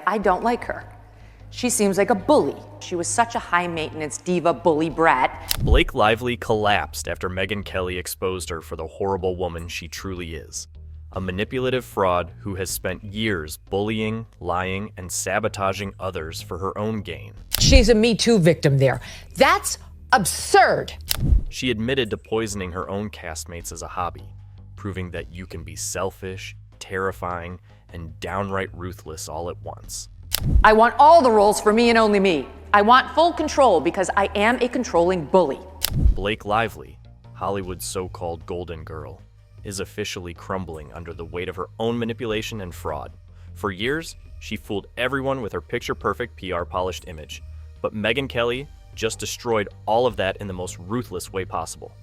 I don't like her. She seems like a bully. She was such a high-maintenance diva bully brat. Blake Lively collapsed after Megyn Kelly exposed her for the horrible woman she truly is. A manipulative fraud who has spent years bullying, lying, and sabotaging others for her own gain. She's a Me Too victim there. That's absurd. She admitted to poisoning her own castmates as a hobby, proving that you can be selfish, terrifying, and downright ruthless all at once. I want all the roles for me and only me. I want full control because I am a controlling bully. Blake Lively, Hollywood's so-called golden girl, is officially crumbling under the weight of her own manipulation and fraud. For years, she fooled everyone with her picture-perfect PR-polished image. But Megyn Kelly just destroyed all of that in the most ruthless way possible.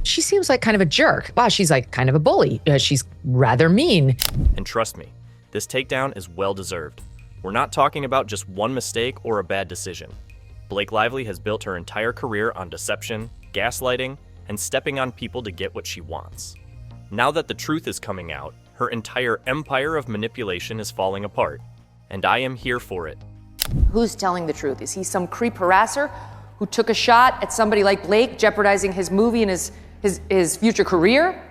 She seems like kind of a jerk. Wow, she's like kind of a bully. She's rather mean. And trust me, this takedown is well-deserved. We're not talking about just one mistake or a bad decision. Blake Lively has built her entire career on deception, gaslighting, and stepping on people to get what she wants. Now that the truth is coming out, her entire empire of manipulation is falling apart, and I am here for it. Who's telling the truth? Is he some creep harasser who took a shot at somebody like Blake, jeopardizing his movie and his future career?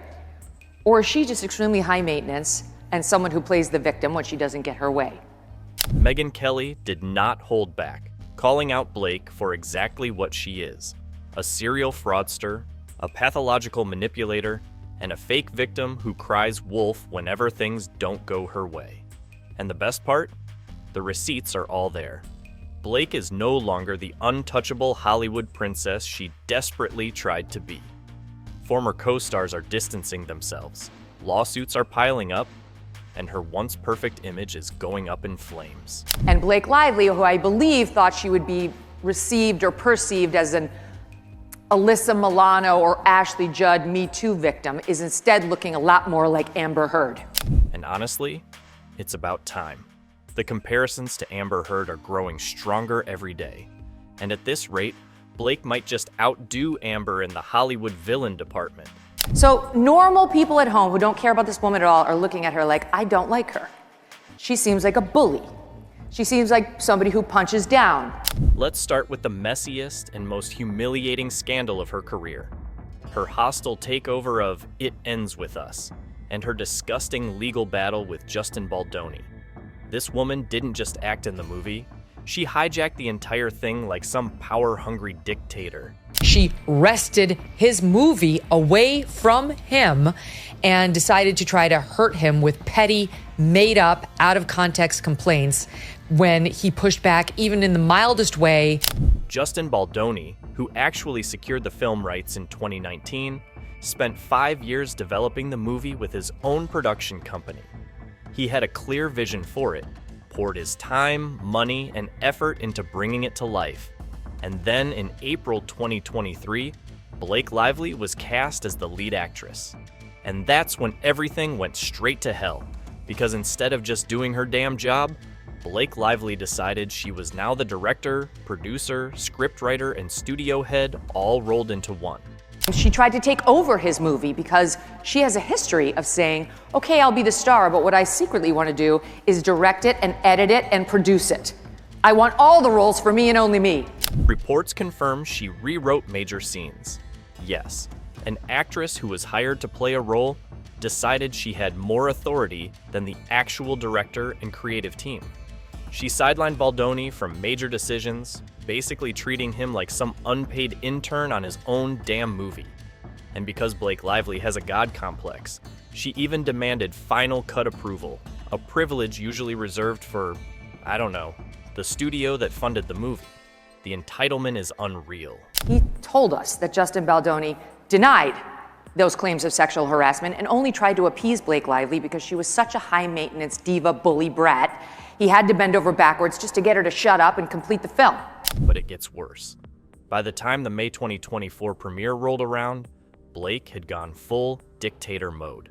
Or is she just extremely high maintenance and someone who plays the victim when she doesn't get her way? Megyn Kelly did not hold back, calling out Blake for exactly what she is: a serial fraudster, a pathological manipulator, and a fake victim who cries wolf whenever things don't go her way. And the best part? The receipts are all there. Blake is no longer the untouchable Hollywood princess she desperately tried to be. Former co-stars are distancing themselves, lawsuits are piling up, and her once perfect image is going up in flames. And Blake Lively, who I believe thought she would be received or perceived as an Alyssa Milano or Ashley Judd Me Too victim, is instead looking a lot more like Amber Heard. And honestly, it's about time. The comparisons to Amber Heard are growing stronger every day. And at this rate, Blake might just outdo Amber in the Hollywood villain department. So normal people at home who don't care about this woman at all are looking at her like, I don't like her. She seems like a bully. She seems like somebody who punches down. Let's start with the messiest and most humiliating scandal of her career. Her hostile takeover of It Ends With Us, and her disgusting legal battle with Justin Baldoni. This woman didn't just act in the movie, she hijacked the entire thing like some power-hungry dictator. She wrested his movie away from him and decided to try to hurt him with petty, made-up, out-of-context complaints when he pushed back even in the mildest way. Justin Baldoni, who actually secured the film rights in 2019, spent 5 years developing the movie with his own production company. He had a clear vision for it, poured his time, money, and effort into bringing it to life. And then in April 2023, Blake Lively was cast as the lead actress. And that's when everything went straight to hell, because instead of just doing her damn job, Blake Lively decided she was now the director, producer, scriptwriter, and studio head all rolled into one. She tried to take over his movie because she has a history of saying, okay, I'll be the star, but what I secretly want to do is direct it and edit it and produce it. I want all the roles for me and only me. Reports confirm she rewrote major scenes. Yes, an actress who was hired to play a role decided she had more authority than the actual director and creative team. She sidelined Baldoni from major decisions, basically treating him like some unpaid intern on his own damn movie. And because Blake Lively has a god complex, she even demanded final cut approval, a privilege usually reserved for, I don't know, the studio that funded the movie. The entitlement is unreal. He told us that Justin Baldoni denied those claims of sexual harassment and only tried to appease Blake Lively because she was such a high-maintenance diva bully brat. He had to bend over backwards just to get her to shut up and complete the film. But it gets worse. By the time the May 2024 premiere rolled around, Blake had gone full dictator mode.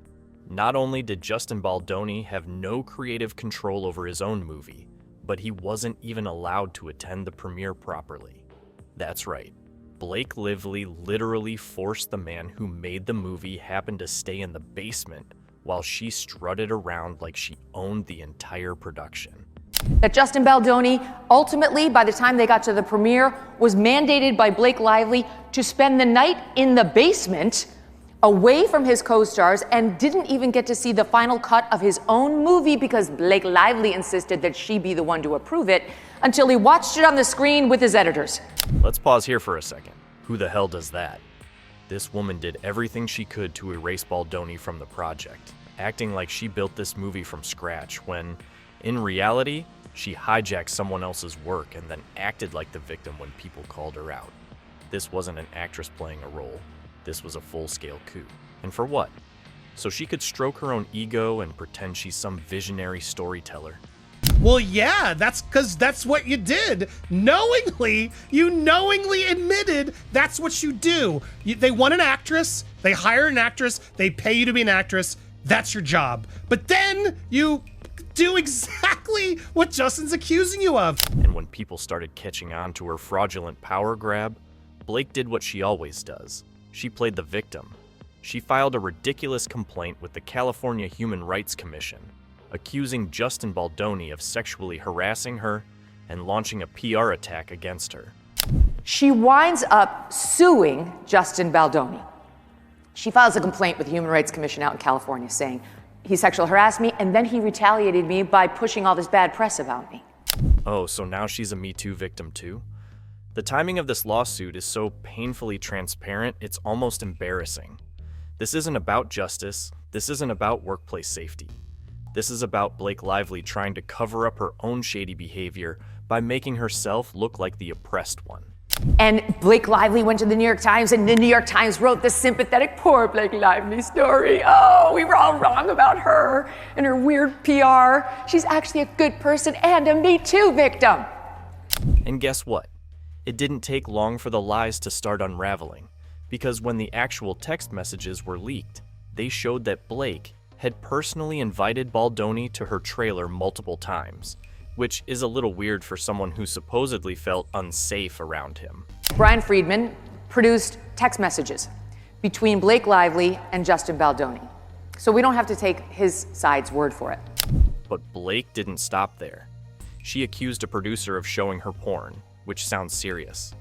Not only did Justin Baldoni have no creative control over his own movie, but he wasn't even allowed to attend the premiere properly. That's right. Blake Lively literally forced the man who made the movie happen to stay in the basement while she strutted around like she owned the entire production. That Justin Baldoni, ultimately, by the time they got to the premiere, was mandated by Blake Lively to spend the night in the basement away from his co-stars and didn't even get to see the final cut of his own movie because Blake Lively insisted that she be the one to approve it until he watched it on the screen with his editors. Let's pause here for a second. Who the hell does that? This woman did everything she could to erase Baldoni from the project, acting like she built this movie from scratch when, in reality, she hijacked someone else's work and then acted like the victim when people called her out. This wasn't an actress playing a role. This was a full-scale coup. And for what? So she could stroke her own ego and pretend she's some visionary storyteller. Well, yeah, that's because that's what you did. You knowingly admitted that's what you do. They want an actress, they hire an actress, they pay you to be an actress. That's your job. But then you do exactly what Justin's accusing you of. And when people started catching on to her fraudulent power grab, Blake did what she always does. She played the victim. She filed a ridiculous complaint with the California Human Rights Commission, accusing Justin Baldoni of sexually harassing her and launching a PR attack against her. She winds up suing Justin Baldoni. She files a complaint with the Human Rights Commission out in California saying he sexually harassed me and then he retaliated me by pushing all this bad press about me. Oh, so now she's a Me Too victim too? The timing of this lawsuit is so painfully transparent, it's almost embarrassing. This isn't about justice. This isn't about workplace safety. This is about Blake Lively trying to cover up her own shady behavior by making herself look like the oppressed one. And Blake Lively went to the New York Times, and the New York Times wrote the sympathetic poor Blake Lively story. Oh, we were all wrong about her and her weird PR. She's actually a good person and a Me Too victim. And guess what? It didn't take long for the lies to start unraveling, because when the actual text messages were leaked, they showed that Blake had personally invited Baldoni to her trailer multiple times, which is a little weird for someone who supposedly felt unsafe around him. Brian Friedman produced text messages between Blake Lively and Justin Baldoni, so we don't have to take his side's word for it. But Blake didn't stop there. She accused a producer of showing her porn, which sounds serious,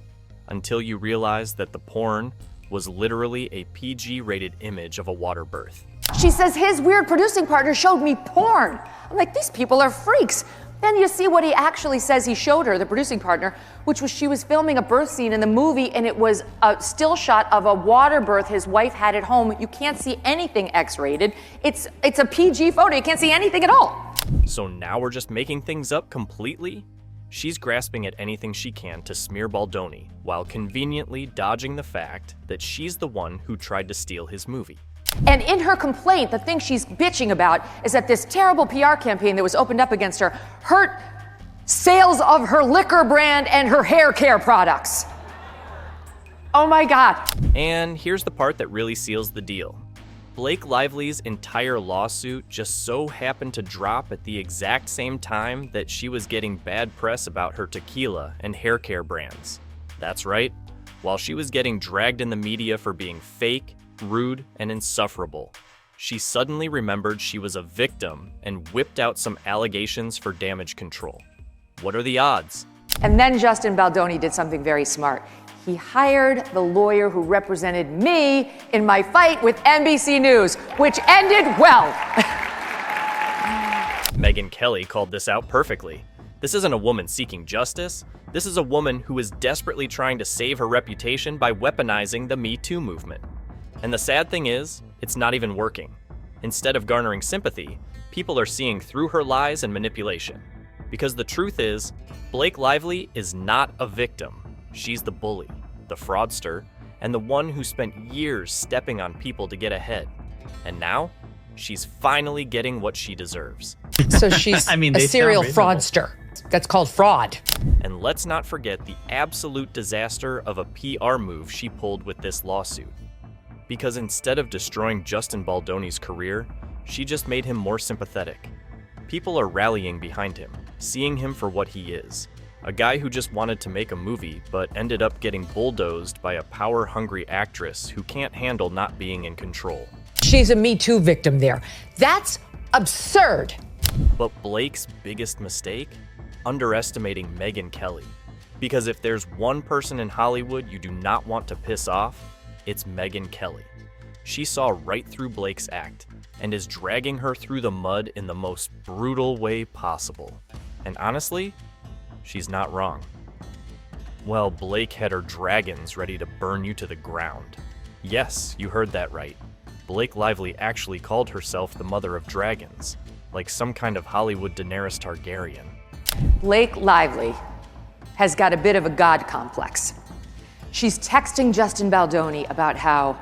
until you realize that the porn was literally a PG-rated image of a water birth. She says his weird producing partner showed me porn. I'm like, these people are freaks. Then you see what he actually says he showed her, the producing partner, which was she was filming a birth scene in the movie and it was a still shot of a water birth his wife had at home. You can't see anything X-rated. It's a PG photo. You can't see anything at all. So now we're just making things up completely? She's grasping at anything she can to smear Baldoni while conveniently dodging the fact that she's the one who tried to steal his movie. And in her complaint, the thing she's bitching about is that this terrible PR campaign that was opened up against her hurt sales of her liquor brand and her hair care products. Oh my God. And here's the part that really seals the deal. Blake Lively's entire lawsuit just so happened to drop at the exact same time that she was getting bad press about her tequila and hair care brands. That's right, while she was getting dragged in the media for being fake, rude, and insufferable, she suddenly remembered she was a victim and whipped out some allegations for damage control. What are the odds? And then Justin Baldoni did something very smart. He hired the lawyer who represented me in my fight with NBC News, which ended well. Megyn Kelly called this out perfectly. This isn't a woman seeking justice. This is a woman who is desperately trying to save her reputation by weaponizing the Me Too movement. And the sad thing is, it's not even working. Instead of garnering sympathy, people are seeing through her lies and manipulation. Because the truth is, Blake Lively is not a victim. She's the bully, the fraudster, and the one who spent years stepping on people to get ahead. And now, she's finally getting what she deserves. So she's a serial fraudster. That's called fraud. And let's not forget the absolute disaster of a PR move she pulled with this lawsuit. Because instead of destroying Justin Baldoni's career, she just made him more sympathetic. People are rallying behind him, seeing him for what he is. A guy who just wanted to make a movie, but ended up getting bulldozed by a power-hungry actress who can't handle not being in control. She's a Me Too victim there. That's absurd. But Blake's biggest mistake? underestimating Megyn Kelly. Because if there's one person in Hollywood you do not want to piss off, it's Megyn Kelly. She saw right through Blake's act and is dragging her through the mud in the most brutal way possible. And honestly, she's not wrong. Well, Blake had her dragons ready to burn you to the ground. Yes, you heard that right. Blake Lively actually called herself the mother of dragons, like some kind of Hollywood Daenerys Targaryen. Blake Lively has got a bit of a god complex. She's texting Justin Baldoni about how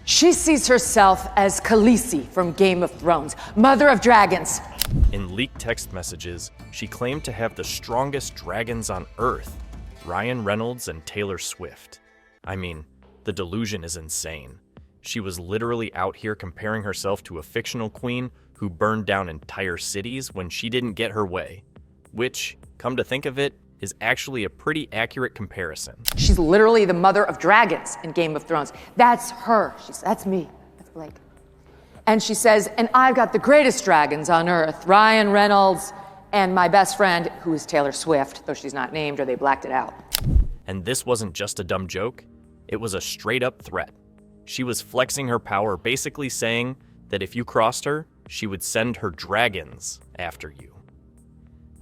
she sees herself as Khaleesi from Game of Thrones, mother of dragons. In leaked text messages, she claimed to have the strongest dragons on Earth, Ryan Reynolds and Taylor Swift. I mean, the delusion is insane. She was literally out here comparing herself to a fictional queen who burned down entire cities when she didn't get her way, which, come to think of it, is actually a pretty accurate comparison. She's literally the mother of dragons in Game of Thrones. That's her. That's me. That's Blake. And she says, and I've got the greatest dragons on Earth, Ryan Reynolds and my best friend, who is Taylor Swift, though she's not named or they blacked it out. And this wasn't just a dumb joke, it was a straight-up threat. She was flexing her power, basically saying that if you crossed her, she would send her dragons after you.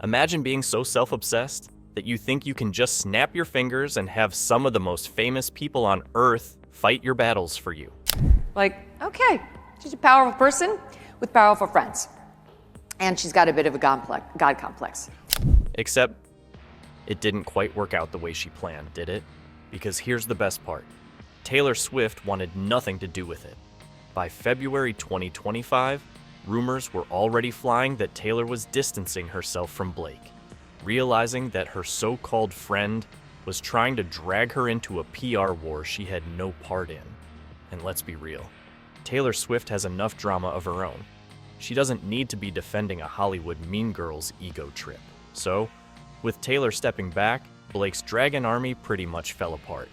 Imagine being so self-obsessed that you think you can just snap your fingers and have some of the most famous people on Earth fight your battles for you. Like, okay, she's a powerful person with powerful friends. And she's got a bit of a god complex. Except, it didn't quite work out the way she planned, did it? Because here's the best part. Taylor Swift wanted nothing to do with it. By February 2025, rumors were already flying that Taylor was distancing herself from Blake, realizing that her so-called friend was trying to drag her into a PR war she had no part in. And let's be real, Taylor Swift has enough drama of her own. She doesn't need to be defending a Hollywood Mean Girls ego trip. So, with Taylor stepping back, Blake's dragon army pretty much fell apart.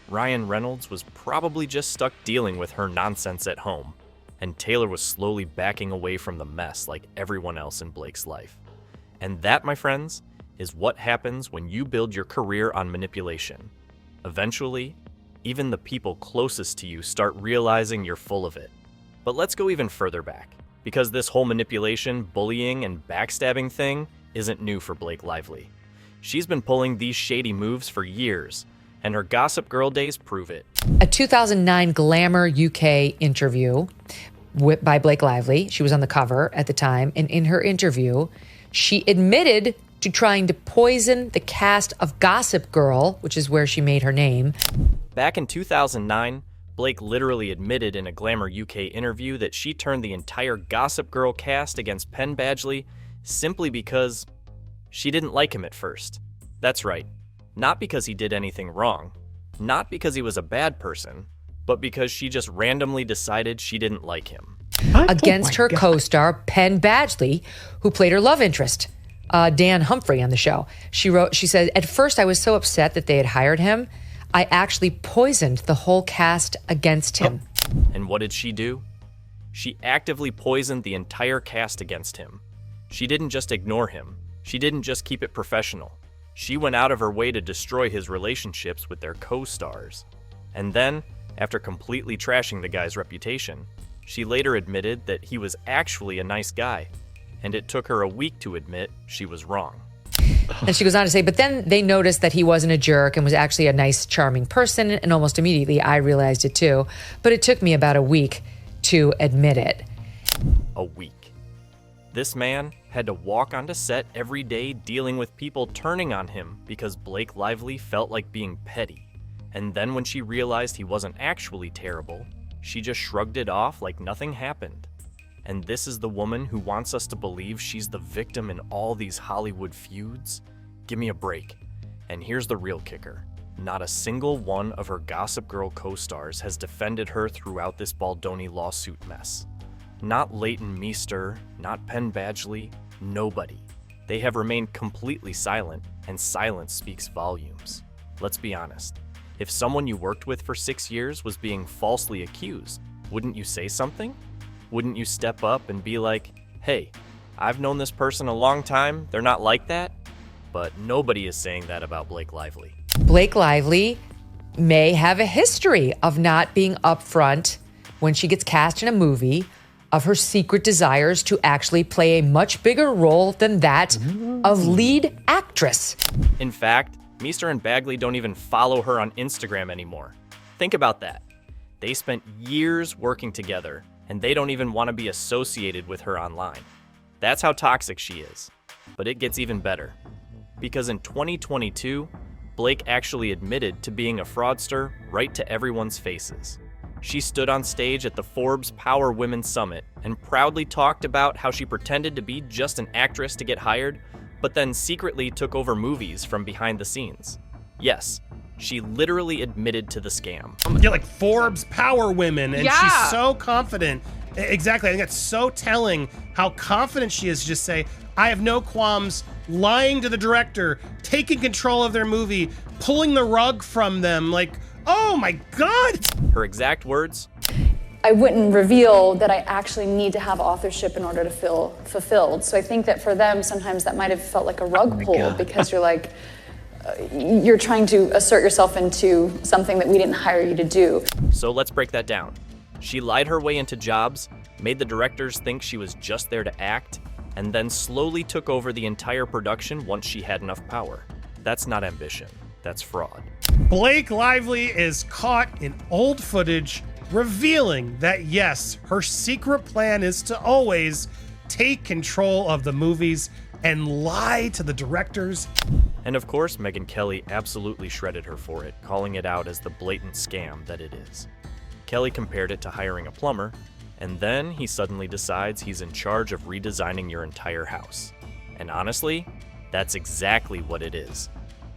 Ryan Reynolds was probably just stuck dealing with her nonsense at home, and Taylor was slowly backing away from the mess like everyone else in Blake's life. And that, my friends, is what happens when you build your career on manipulation. Eventually, even the people closest to you start realizing you're full of it. But let's go even further back, because this whole manipulation, bullying, and backstabbing thing isn't new for Blake Lively. She's been pulling these shady moves for years, and her Gossip Girl days prove it. A 2009 Glamour UK interview by Blake Lively. She was on the cover at the time, and in her interview, she admitted to trying to poison the cast of Gossip Girl, which is where she made her name. Back in 2009, Blake literally admitted in a Glamour UK interview that she turned the entire Gossip Girl cast against Penn Badgley simply because she didn't like him at first. That's right, not because he did anything wrong, not because he was a bad person, but because she just randomly decided she didn't like him. Against her co-star, Penn Badgley, who played her love interest, Dan Humphrey, on the show. She said, at first I was so upset that they had hired him, I actually poisoned the whole cast against him. And what did she do? She actively poisoned the entire cast against him. She didn't just ignore him. She didn't just keep it professional. She went out of her way to destroy his relationships with their co-stars. And then, after completely trashing the guy's reputation, she later admitted that he was actually a nice guy, and it took her a week to admit she was wrong. And she goes on to say, but then they noticed that he wasn't a jerk and was actually a nice, charming person, and almost immediately I realized it too. But it took me about a week to admit it. A week. This man had to walk onto set every day dealing with people turning on him because Blake Lively felt like being petty. And then when she realized he wasn't actually terrible, she just shrugged it off like nothing happened. And this is the woman who wants us to believe she's the victim in all these Hollywood feuds? Give me a break. And here's the real kicker. Not a single one of her Gossip Girl co-stars has defended her throughout this Baldoni lawsuit mess. Not Leighton Meester, not Penn Badgley, nobody. They have remained completely silent, and silence speaks volumes. Let's be honest. If someone you worked with for 6 years was being falsely accused, wouldn't you say something? Wouldn't you step up and be like, hey, I've known this person a long time, they're not like that? but nobody is saying that about Blake Lively. Blake Lively may have a history of not being upfront when she gets cast in a movie of her secret desires to actually play a much bigger role than that of lead actress. In fact, Meester and Bagley don't even follow her on Instagram anymore. Think about that. They spent years working together, and they don't even want to be associated with her online. That's how toxic she is. But it gets even better. Because in 2022, Blake actually admitted to being a fraudster right to everyone's faces. She stood on stage at the Forbes Power Women Summit and proudly talked about how she pretended to be just an actress to get hired, but then secretly took over movies from behind the scenes. Yes, she literally admitted to the scam. Yeah, like Forbes Power Women, and Yeah. she's so confident. Exactly, I think that's so telling how confident she is to just say, I have no qualms lying to the director, taking control of their movie, pulling the rug from them. Like, oh my God. Her exact words, I wouldn't reveal that I actually need to have authorship in order to feel fulfilled. So I think that for them, sometimes that might have felt like a rug pull because you're like, you're trying to assert yourself into something that we didn't hire you to do. So let's break that down. She lied her way into jobs, made the directors think she was just there to act, and then slowly took over the entire production once she had enough power. That's not ambition, that's fraud. Blake Lively is caught in old footage, revealing that yes, her secret plan is to always take control of the movies and lie to the directors. And of course, Megyn Kelly absolutely shredded her for it, calling it out as the blatant scam that it is. Kelly compared it to hiring a plumber, and then he suddenly decides he's in charge of redesigning your entire house. And honestly, that's exactly what it is.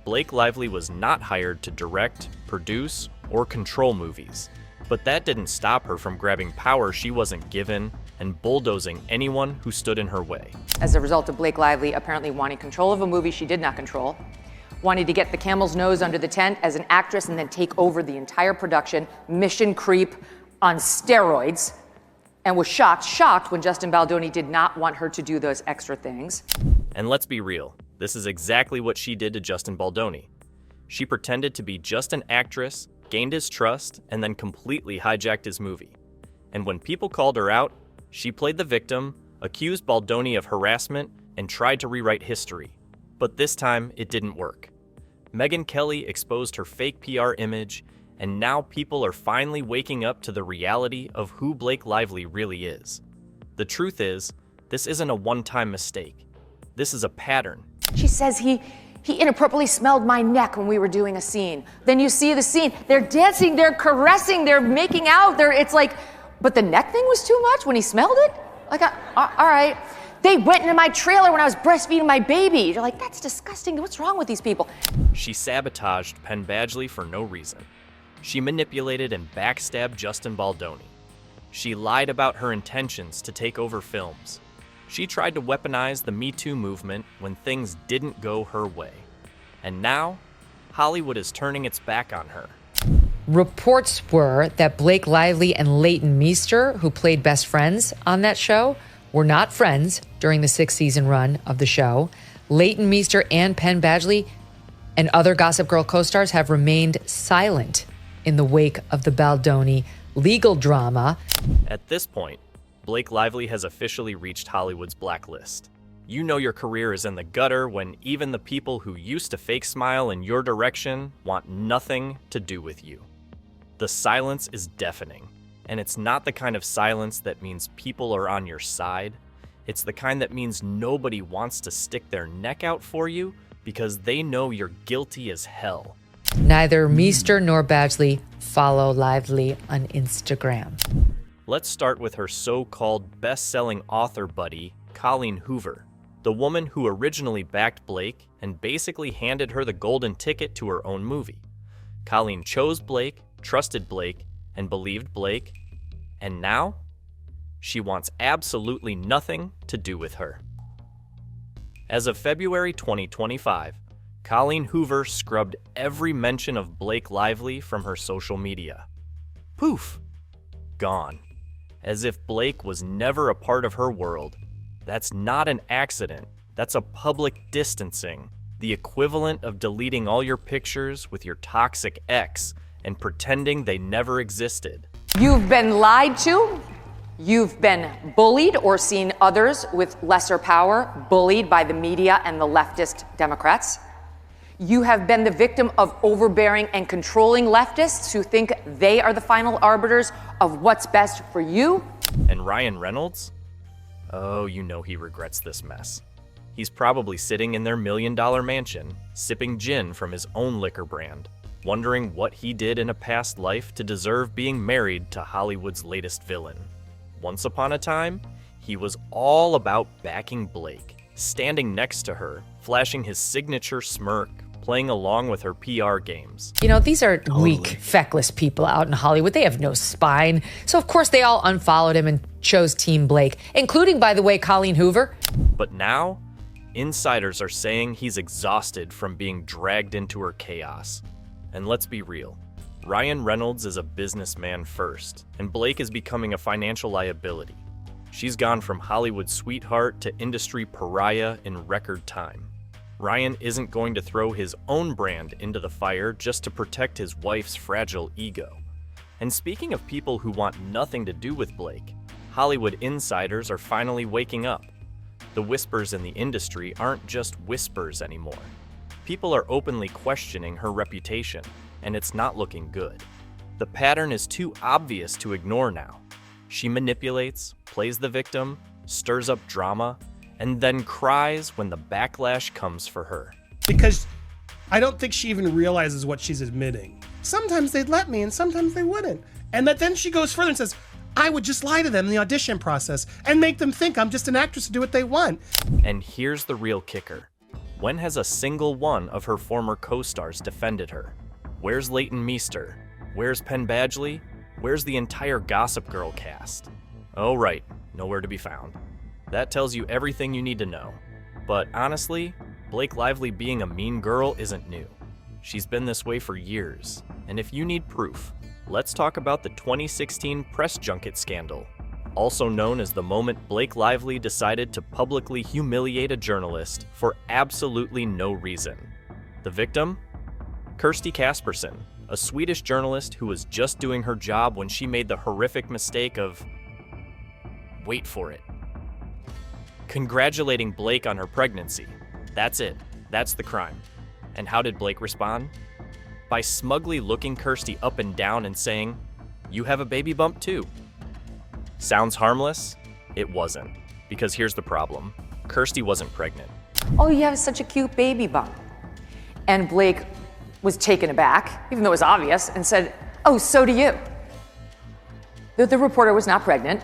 Blake Lively was not hired to direct, produce, or control movies. But that didn't stop her from grabbing power she wasn't given and bulldozing anyone who stood in her way. As a result of Blake Lively apparently wanting control of a movie she did not control, wanting to get the camel's nose under the tent as an actress and then take over the entire production, mission creep on steroids, and was shocked when Justin Baldoni did not want her to do those extra things. And let's be real, this is exactly what she did to Justin Baldoni. She pretended to be just an actress, gained his trust, and then completely hijacked his movie. And when people called her out, she played the victim, accused Baldoni of harassment, and tried to rewrite history. But this time, it didn't work. Megyn Kelly exposed her fake PR image, and now people are finally waking up to the reality of who Blake Lively really is. The truth is, this isn't a one-time mistake. This is a pattern. She says he inappropriately smelled my neck when we were doing a scene. Then you see the scene. They're dancing, they're caressing, they're making out. It's like, but the neck thing was too much when he smelled it? Like, all right. They went into my trailer when I was breastfeeding my baby. You're like, that's disgusting. What's wrong with these people? She sabotaged Penn Badgley for no reason. She manipulated and backstabbed Justin Baldoni. She lied about her intentions to take over films. She tried to weaponize the Me Too movement when things didn't go her way. And now, Hollywood is turning its back on her. Reports were that Blake Lively and Leighton Meester, who played best friends on that show, were not friends during the 6-season run of the show. Leighton Meester and Penn Badgley and other Gossip Girl co-stars have remained silent in the wake of the Baldoni legal drama. At this point, Blake Lively has officially reached Hollywood's blacklist. You know your career is in the gutter when even the people who used to fake smile in your direction want nothing to do with you. The silence is deafening, and it's not the kind of silence that means people are on your side. It's the kind that means nobody wants to stick their neck out for you because they know you're guilty as hell. Neither Meester nor Badgley follow Lively on Instagram. Let's start with her so-called best-selling author buddy, Colleen Hoover, the woman who originally backed Blake and basically handed her the golden ticket to her own movie. Colleen chose Blake, trusted Blake, and believed Blake, and now she wants absolutely nothing to do with her. As of February 2025, Colleen Hoover scrubbed every mention of Blake Lively from her social media. Poof! Gone. As if Blake was never a part of her world. That's not an accident. That's a public distancing. The equivalent of deleting all your pictures with your toxic ex and pretending they never existed. You've been lied to. You've been bullied or seen others with lesser power bullied by the media and the leftist Democrats. You have been the victim of overbearing and controlling leftists who think they are the final arbiters of what's best for you. And Ryan Reynolds? Oh, you know he regrets this mess. He's probably sitting in their $1 million mansion, sipping gin from his own liquor brand, wondering what he did in a past life to deserve being married to Hollywood's latest villain. Once upon a time, he was all about backing Blake, standing next to her, flashing his signature smirk, playing along with her PR games. You know, these are weak, feckless people out in Hollywood. They have no spine. So, of course, they all unfollowed him and chose Team Blake, including, by the way, Colleen Hoover. But now, insiders are saying he's exhausted from being dragged into her chaos. And let's be real, Ryan Reynolds is a businessman first, and Blake is becoming a financial liability. She's gone from Hollywood sweetheart to industry pariah in record time. Ryan isn't going to throw his own brand into the fire just to protect his wife's fragile ego. And speaking of people who want nothing to do with Blake, Hollywood insiders are finally waking up. The whispers in the industry aren't just whispers anymore. People are openly questioning her reputation, and it's not looking good. The pattern is too obvious to ignore now. She manipulates, plays the victim, stirs up drama, and then cries when the backlash comes for her. Because I don't think she even realizes what she's admitting. Sometimes they'd let me and sometimes they wouldn't. And that then she goes further and says, I would just lie to them in the audition process and make them think I'm just an actress to do what they want. And here's the real kicker. When has a single one of her former co-stars defended her? Where's Leighton Meester? Where's Penn Badgley? Where's the entire Gossip Girl cast? Oh right, nowhere to be found. That tells you everything you need to know. But honestly, Blake Lively being a mean girl isn't new. She's been this way for years. And if you need proof, let's talk about the 2016 press junket scandal, also known as the moment Blake Lively decided to publicly humiliate a journalist for absolutely no reason. The victim? Kirsty Kasperson, a Swedish journalist who was just doing her job when she made the horrific mistake of, wait for it, congratulating Blake on her pregnancy. That's it. That's the crime. And how did Blake respond? By smugly looking Kirsty up and down and saying, "You have a baby bump too." Sounds harmless? It wasn't. Because here's the problem. Kirsty wasn't pregnant. Oh, you have such a cute baby bump. And Blake was taken aback, even though it was obvious, and said, oh, so do you. The reporter was not pregnant.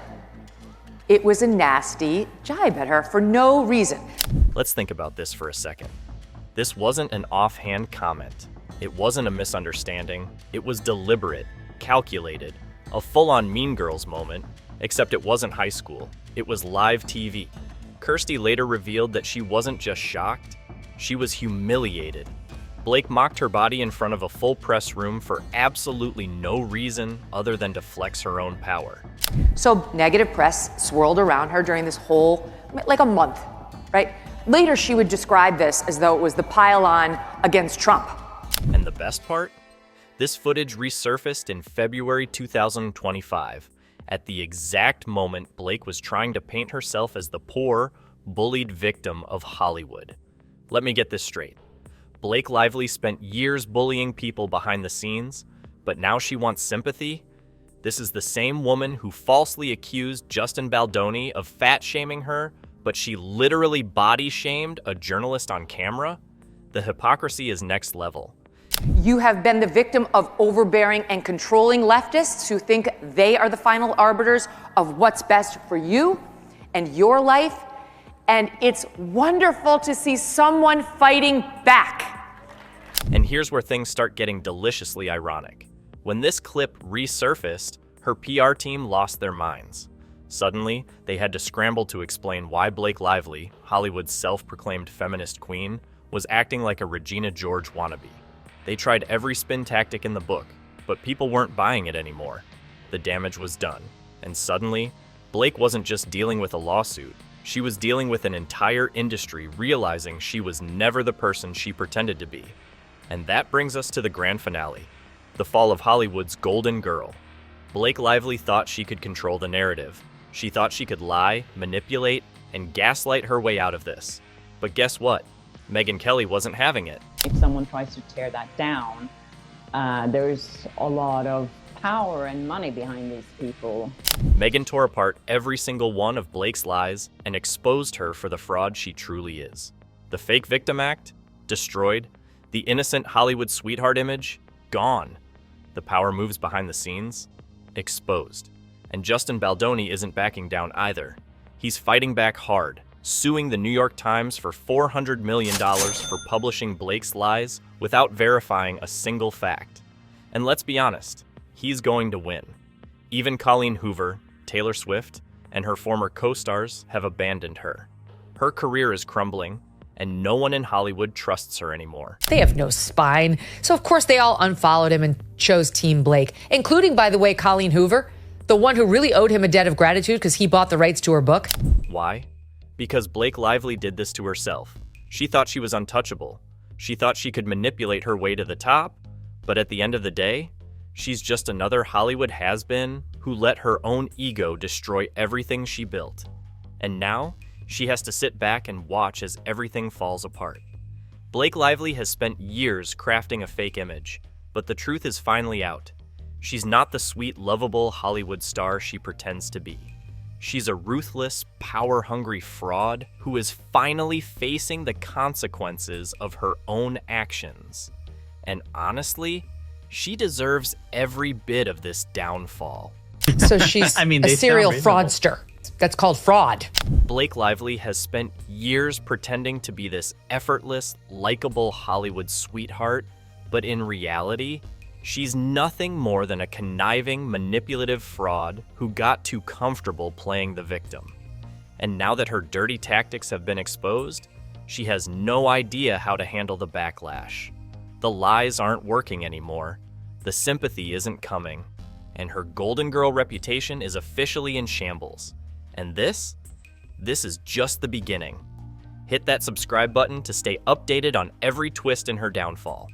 It was a nasty jibe at her for no reason. Let's think about this for a second. This wasn't an offhand comment. It wasn't a misunderstanding. It was deliberate, calculated, a full-on Mean Girls moment, except it wasn't high school. It was live TV. Kirsty later revealed that she wasn't just shocked, she was humiliated. Blake mocked her body in front of a full press room for absolutely no reason other than to flex her own power. So negative press swirled around her during this whole, like a month, right? Later, she would describe this as though it was the pile-on against Trump. And the best part? This footage resurfaced in February 2025, at the exact moment Blake was trying to paint herself as the poor, bullied victim of Hollywood. Let me get this straight. Blake Lively spent years bullying people behind the scenes, but now she wants sympathy? This is the same woman who falsely accused Justin Baldoni of fat-shaming her, but she literally body-shamed a journalist on camera? The hypocrisy is next level. You have been the victim of overbearing and controlling leftists who think they are the final arbiters of what's best for you and your life. And it's wonderful to see someone fighting back. And here's where things start getting deliciously ironic. When this clip resurfaced, her PR team lost their minds. Suddenly, they had to scramble to explain why Blake Lively, Hollywood's self-proclaimed feminist queen, was acting like a Regina George wannabe. They tried every spin tactic in the book, but people weren't buying it anymore. The damage was done, and suddenly, Blake wasn't just dealing with a lawsuit, She was dealing with an entire industry realizing she was never the person she pretended to be. And that brings us to the grand finale, the fall of Hollywood's golden girl. Blake Lively thought she could control the narrative. She thought she could lie, manipulate, and gaslight her way out of this. But guess what? Megyn Kelly wasn't having it. If someone tries to tear that down, there's a lot of power and money behind these people. Megyn tore apart every single one of Blake's lies and exposed her for the fraud she truly is. The fake victim act? Destroyed. The innocent Hollywood sweetheart image? Gone. The power moves behind the scenes? Exposed. And Justin Baldoni isn't backing down either. He's fighting back hard, suing the New York Times for $400 million for publishing Blake's lies without verifying a single fact. And let's be honest, he's going to win. Even Colleen Hoover, Taylor Swift, and her former co-stars have abandoned her. Her career is crumbling, and no one in Hollywood trusts her anymore. They have no spine. So, of course, they all unfollowed him and chose Team Blake, including, by the way, Colleen Hoover, the one who really owed him a debt of gratitude because he bought the rights to her book. Why? Because Blake Lively did this to herself. She thought she was untouchable. She thought she could manipulate her way to the top, but at the end of the day, she's just another Hollywood has-been who let her own ego destroy everything she built. And now, she has to sit back and watch as everything falls apart. Blake Lively has spent years crafting a fake image, but the truth is finally out. She's not the sweet, lovable Hollywood star she pretends to be. She's a ruthless, power-hungry fraud who is finally facing the consequences of her own actions. And honestly, she deserves every bit of this downfall. So she's a serial fraudster. That's called fraud. Blake Lively has spent years pretending to be this effortless, likable Hollywood sweetheart, but in reality, she's nothing more than a conniving, manipulative fraud who got too comfortable playing the victim. And now that her dirty tactics have been exposed, she has no idea how to handle the backlash. The lies aren't working anymore, the sympathy isn't coming, and her Golden Girl reputation is officially in shambles. And this is just the beginning. Hit that subscribe button to stay updated on every twist in her downfall.